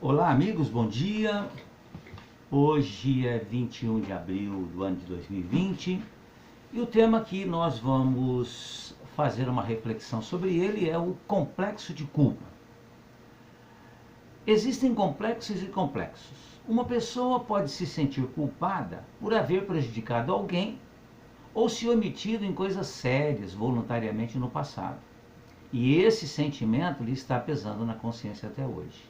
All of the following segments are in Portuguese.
Olá amigos, bom dia. Hoje é 21 de abril do ano de 2020 e o tema que nós vamos fazer uma reflexão sobre ele é o complexo de culpa. Existem complexos e complexos. Uma pessoa pode se sentir culpada por haver prejudicado alguém ou se omitido em coisas sérias voluntariamente no passado. E esse sentimento lhe está pesando na consciência até hoje.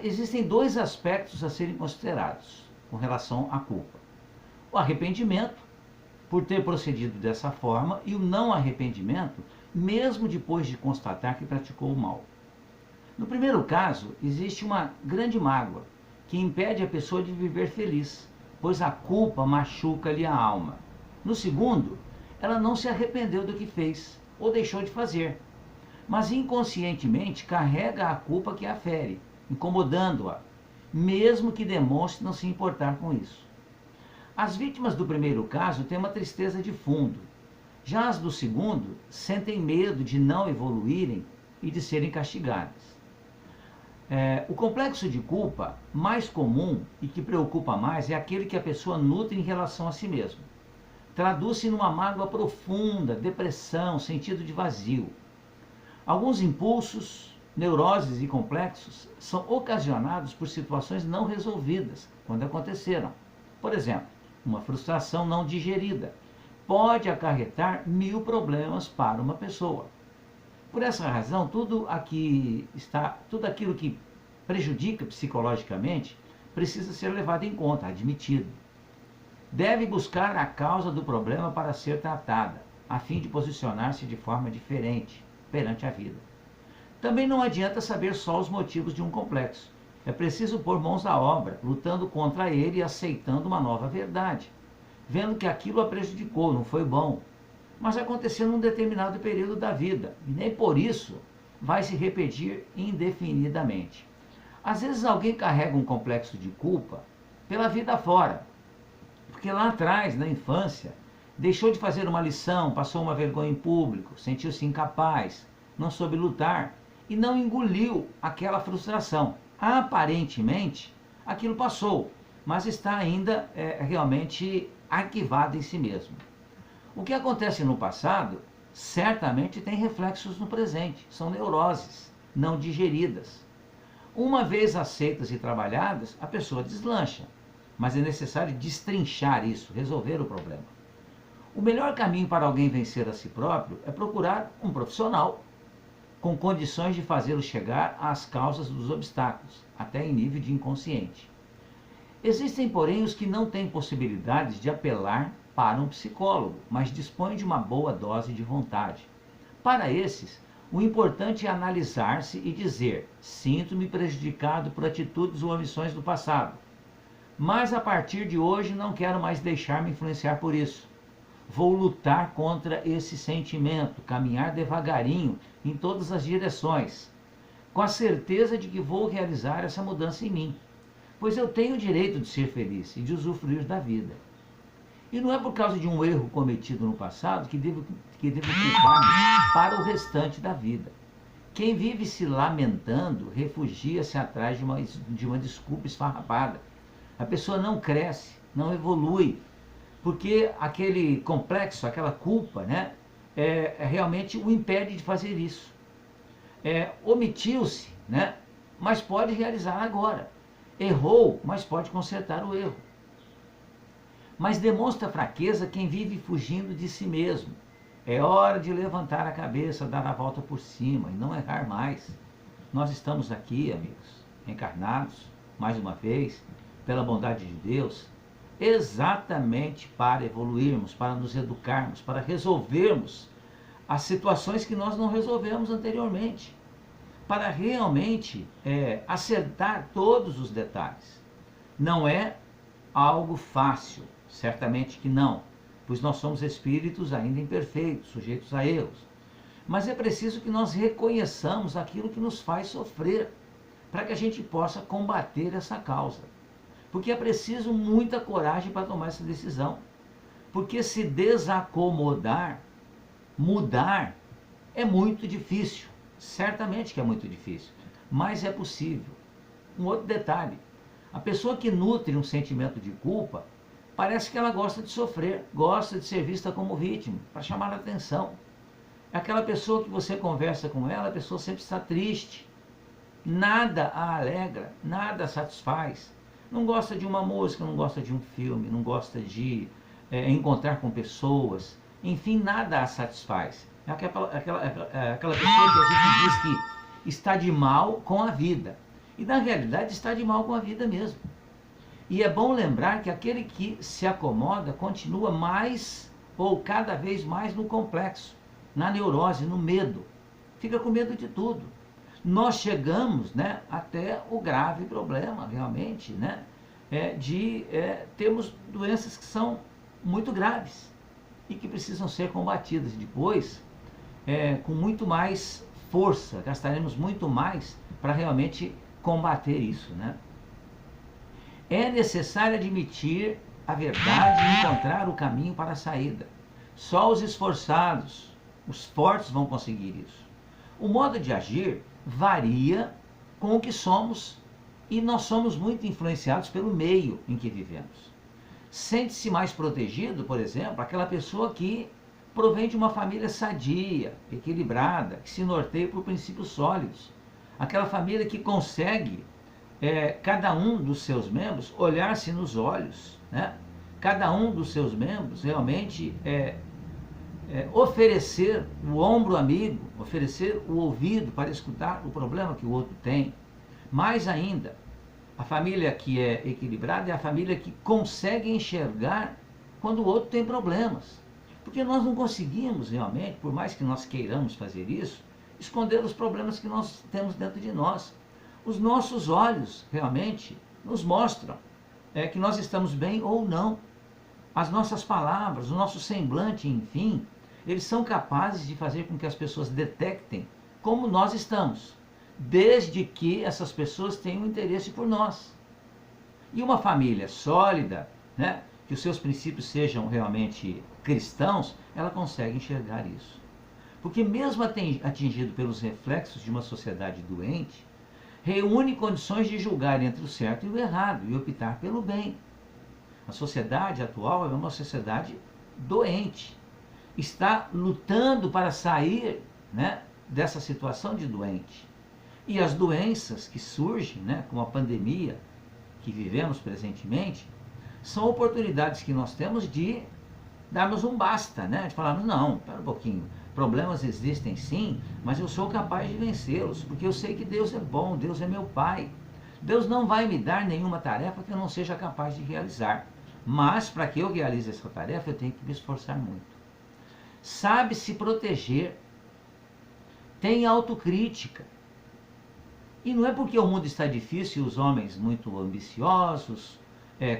Existem dois aspectos a serem considerados com relação à culpa: o arrependimento por ter procedido dessa forma e o não arrependimento, mesmo depois de constatar que praticou o mal. No primeiro caso, existe uma grande mágoa que impede a pessoa de viver feliz, pois a culpa machuca-lhe a alma. No segundo, ela não se arrependeu do que fez ou deixou de fazer, mas inconscientemente carrega a culpa que a fere, incomodando-a, mesmo que demonstre não se importar com isso. As vítimas do primeiro caso têm uma tristeza de fundo. Já as do segundo sentem medo de não evoluírem e de serem castigadas. O complexo de culpa mais comum e que preocupa mais é aquele que a pessoa nutre em relação a si mesma. Traduz-se numa mágoa profunda, depressão, sentido de vazio. Alguns impulsos, neuroses e complexos são ocasionados por situações não resolvidas quando aconteceram. Por exemplo, uma frustração não digerida pode acarretar 1000 problemas para uma pessoa. Por essa razão, tudo aquilo que prejudica psicologicamente precisa ser levado em conta, admitido. Deve buscar a causa do problema para ser tratada, a fim de posicionar-se de forma diferente perante a vida. Também não adianta saber só os motivos de um complexo. É preciso pôr mãos à obra, lutando contra ele e aceitando uma nova verdade, vendo que aquilo a prejudicou, não foi bom, mas aconteceu num determinado período da vida, e nem por isso vai se repetir indefinidamente. Às vezes alguém carrega um complexo de culpa pela vida fora, porque lá atrás, na infância, deixou de fazer uma lição, passou uma vergonha em público, sentiu-se incapaz, não soube lutar e não engoliu aquela frustração. Aparentemente, aquilo passou, mas está ainda realmente arquivado em si mesmo. O que acontece no passado certamente tem reflexos no presente, são neuroses não digeridas. Uma vez aceitas e trabalhadas, a pessoa deslancha, mas é necessário destrinchar isso, resolver o problema. O melhor caminho para alguém vencer a si próprio é procurar um profissional com condições de fazê-lo chegar às causas dos obstáculos, até em nível de inconsciente. Existem, porém, os que não têm possibilidades de apelar para um psicólogo, mas dispõem de uma boa dose de vontade. Para esses, o importante é analisar-se e dizer: sinto-me prejudicado por atitudes ou omissões do passado, mas a partir de hoje não quero mais deixar-me influenciar por isso. Vou lutar contra esse sentimento, caminhar devagarinho em todas as direções, com a certeza de que vou realizar essa mudança em mim, pois eu tenho o direito de ser feliz e de usufruir da vida. E não é por causa de um erro cometido no passado que devo culpar-me para o restante da vida. Quem vive se lamentando refugia-se atrás de uma desculpa esfarrapada. A pessoa não cresce, não evolui, porque aquele complexo, aquela culpa, realmente o impede de fazer isso. Omitiu-se, mas pode realizar agora. Errou, mas pode consertar o erro. Mas demonstra fraqueza quem vive fugindo de si mesmo. É hora de levantar a cabeça, dar a volta por cima e não errar mais. Nós estamos aqui, amigos, encarnados, mais uma vez, pela bondade de Deus, exatamente para evoluirmos, para nos educarmos, para resolvermos as situações que nós não resolvemos anteriormente, para realmente acertar todos os detalhes. Não é algo fácil, certamente que não, pois nós somos espíritos ainda imperfeitos, sujeitos a erros. Mas é preciso que nós reconheçamos aquilo que nos faz sofrer, para que a gente possa combater essa causa. Porque é preciso muita coragem para tomar essa decisão. Porque se desacomodar, mudar, é muito difícil. Certamente que é muito difícil, mas é possível. Um outro detalhe, a pessoa que nutre um sentimento de culpa, parece que ela gosta de sofrer, gosta de ser vista como vítima, para chamar a atenção. É aquela pessoa que você conversa com ela, a pessoa sempre está triste. Nada a alegra, nada a satisfaz. Não gosta de uma música, não gosta de um filme, não gosta de encontrar com pessoas. Enfim, nada a satisfaz. É aquela pessoa que a gente diz que está de mal com a vida. E na realidade está de mal com a vida mesmo. E é bom lembrar que aquele que se acomoda continua mais ou cada vez mais no complexo, na neurose, no medo. Fica com medo de tudo. Nós chegamos, né, até o grave problema, realmente, né, de termos doenças que são muito graves e que precisam ser combatidas depois com muito mais força, gastaremos muito mais para realmente combater isso, né? É necessário admitir a verdade e encontrar o caminho para a saída. Só os esforçados, os fortes vão conseguir isso. O modo de agir varia com o que somos e nós somos muito influenciados pelo meio em que vivemos. Sente-se mais protegido, por exemplo, aquela pessoa que provém de uma família sadia, equilibrada, que se norteia por princípios sólidos. Aquela família que consegue, cada um dos seus membros, olhar-se nos olhos, né? Cada um dos seus membros realmente oferecer o ombro amigo, oferecer o ouvido para escutar o problema que o outro tem. Mais ainda, a família que é equilibrada é a família que consegue enxergar quando o outro tem problemas. Porque nós não conseguimos realmente, por mais que nós queiramos fazer isso, esconder os problemas que nós temos dentro de nós. Os nossos olhos realmente nos mostram que nós estamos bem ou não. As nossas palavras, o nosso semblante, enfim, eles são capazes de fazer com que as pessoas detectem como nós estamos, desde que essas pessoas tenham interesse por nós. E uma família sólida, né, que os seus princípios sejam realmente cristãos, ela consegue enxergar isso. Porque mesmo atingido pelos reflexos de uma sociedade doente, reúne condições de julgar entre o certo e o errado e optar pelo bem. A sociedade atual é uma sociedade doente. Está lutando para sair, né, dessa situação de doente. E as doenças que surgem, né, como a pandemia que vivemos presentemente, são oportunidades que nós temos de darmos um basta, né, de falarmos, não, espera um pouquinho, problemas existem sim, mas eu sou capaz de vencê-los, porque eu sei que Deus é bom, Deus é meu Pai. Deus não vai me dar nenhuma tarefa que eu não seja capaz de realizar. Mas, para que eu realize essa tarefa, eu tenho que me esforçar muito. Sabe se proteger, tem autocrítica. E não é porque o mundo está difícil e os homens muito ambiciosos,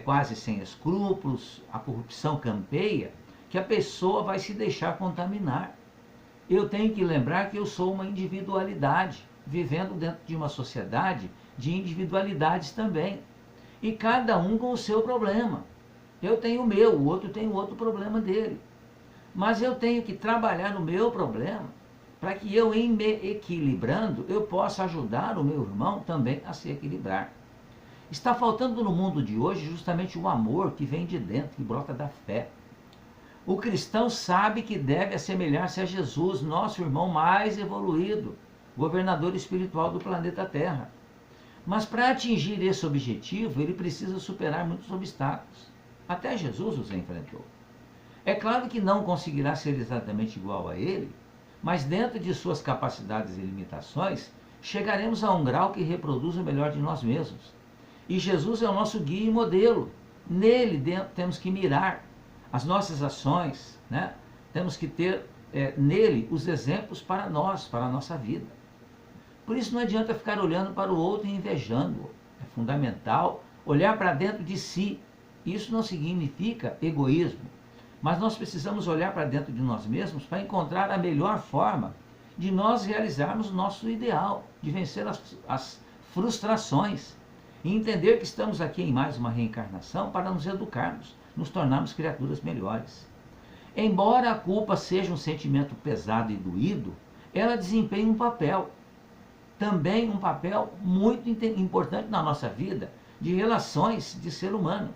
quase sem escrúpulos, a corrupção campeia, que a pessoa vai se deixar contaminar. Eu tenho que lembrar que eu sou uma individualidade, vivendo dentro de uma sociedade de individualidades também. E cada um com o seu problema. Eu tenho o meu, o outro tem o outro problema dele. Mas eu tenho que trabalhar no meu problema, para que eu, em me equilibrando, eu possa ajudar o meu irmão também a se equilibrar. Está faltando no mundo de hoje justamente o amor que vem de dentro, que brota da fé. O cristão sabe que deve assemelhar-se a Jesus, nosso irmão mais evoluído, governador espiritual do planeta Terra. Mas para atingir esse objetivo, ele precisa superar muitos obstáculos. Até Jesus os enfrentou. É claro que não conseguirá ser exatamente igual a ele, mas dentro de suas capacidades e limitações, chegaremos a um grau que reproduz o melhor de nós mesmos. E Jesus é o nosso guia e modelo. Nele temos que mirar as nossas ações, né? Temos que ter nele os exemplos para nós, para a nossa vida. Por isso não adianta ficar olhando para o outro e invejando-o. É fundamental olhar para dentro de si. Isso não significa egoísmo, mas nós precisamos olhar para dentro de nós mesmos para encontrar a melhor forma de nós realizarmos o nosso ideal, de vencer as frustrações e entender que estamos aqui em mais uma reencarnação para nos educarmos, nos tornarmos criaturas melhores. Embora a culpa seja um sentimento pesado e doído, ela desempenha um papel, também um papel muito importante na nossa vida de relações de ser humano.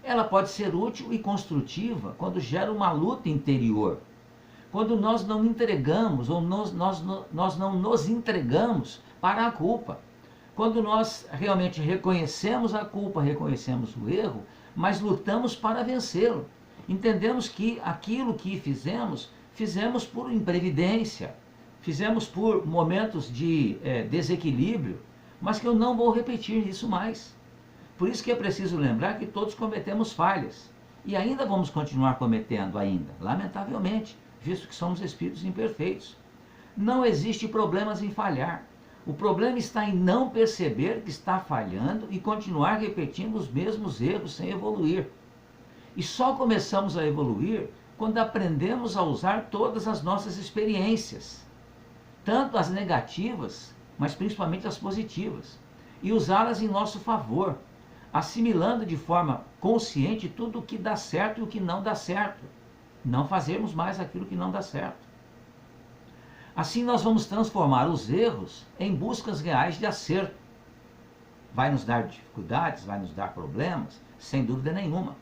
Ela pode ser útil e construtiva quando gera uma luta interior. Quando nós não entregamos ou nós não nos entregamos para a culpa. Quando nós realmente reconhecemos a culpa, reconhecemos o erro, mas lutamos para vencê-lo. Entendemos que aquilo que fizemos por imprevidência, fizemos por momentos de desequilíbrio, mas que eu não vou repetir isso mais. Por isso que é preciso lembrar que todos cometemos falhas. E ainda vamos continuar cometendo ainda, lamentavelmente, visto que somos espíritos imperfeitos. Não existe problemas em falhar. O problema está em não perceber que está falhando e continuar repetindo os mesmos erros sem evoluir. E só começamos a evoluir quando aprendemos a usar todas as nossas experiências, tanto as negativas, mas principalmente as positivas, e usá-las em nosso favor, assimilando de forma consciente tudo o que dá certo e o que não dá certo. Não fazermos mais aquilo que não dá certo. Assim nós vamos transformar os erros em buscas reais de acerto. Vai nos dar dificuldades, vai nos dar problemas, sem dúvida nenhuma.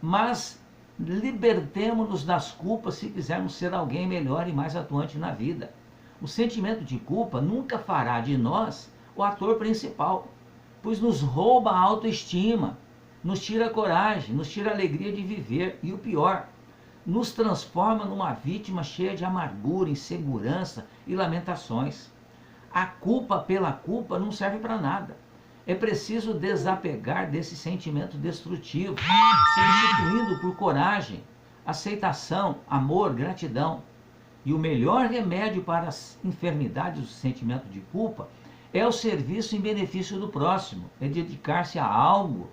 Mas libertemo-nos das culpas se quisermos ser alguém melhor e mais atuante na vida. O sentimento de culpa nunca fará de nós o ator principal, pois nos rouba a autoestima, nos tira a coragem, nos tira a alegria de viver e o pior, nos transforma numa vítima cheia de amargura, insegurança e lamentações. A culpa pela culpa não serve para nada. É preciso desapegar desse sentimento destrutivo, substituindo por coragem, aceitação, amor, gratidão. E o melhor remédio para as enfermidades do sentimento de culpa é o serviço em benefício do próximo, é dedicar-se a algo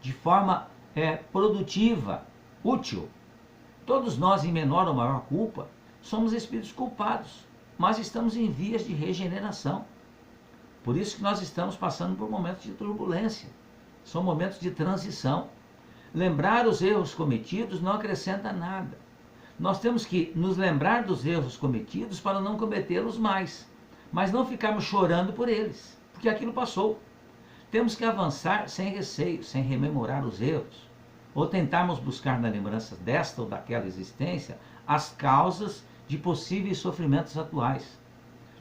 de forma produtiva, útil. Todos nós, em menor ou maior culpa, somos espíritos culpados, mas estamos em vias de regeneração. Por isso que nós estamos passando por momentos de turbulência. São momentos de transição. Lembrar os erros cometidos não acrescenta nada. Nós temos que nos lembrar dos erros cometidos para não cometê-los mais, mas não ficarmos chorando por eles, porque aquilo passou. Temos que avançar sem receio, sem rememorar os erros, ou tentarmos buscar na lembrança desta ou daquela existência as causas de possíveis sofrimentos atuais.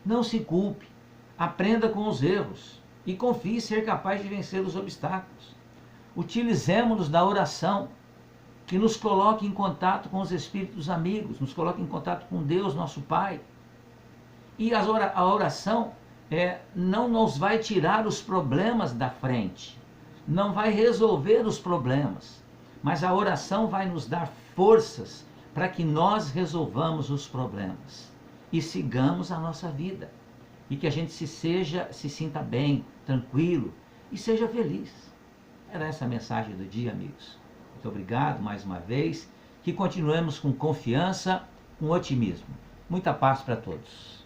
Não se culpe, aprenda com os erros e confie ser capaz de vencer os obstáculos. Utilizemos-nos da oração, que nos coloque em contato com os espíritos amigos, nos coloque em contato com Deus, nosso Pai. E a oração não nos vai tirar os problemas da frente, não vai resolver os problemas, mas a oração vai nos dar forças para que nós resolvamos os problemas e sigamos a nossa vida. E que a gente se sinta bem, tranquilo e seja feliz. Era essa a mensagem do dia, amigos. Muito obrigado mais uma vez. Que continuemos com confiança, com otimismo. Muita paz para todos.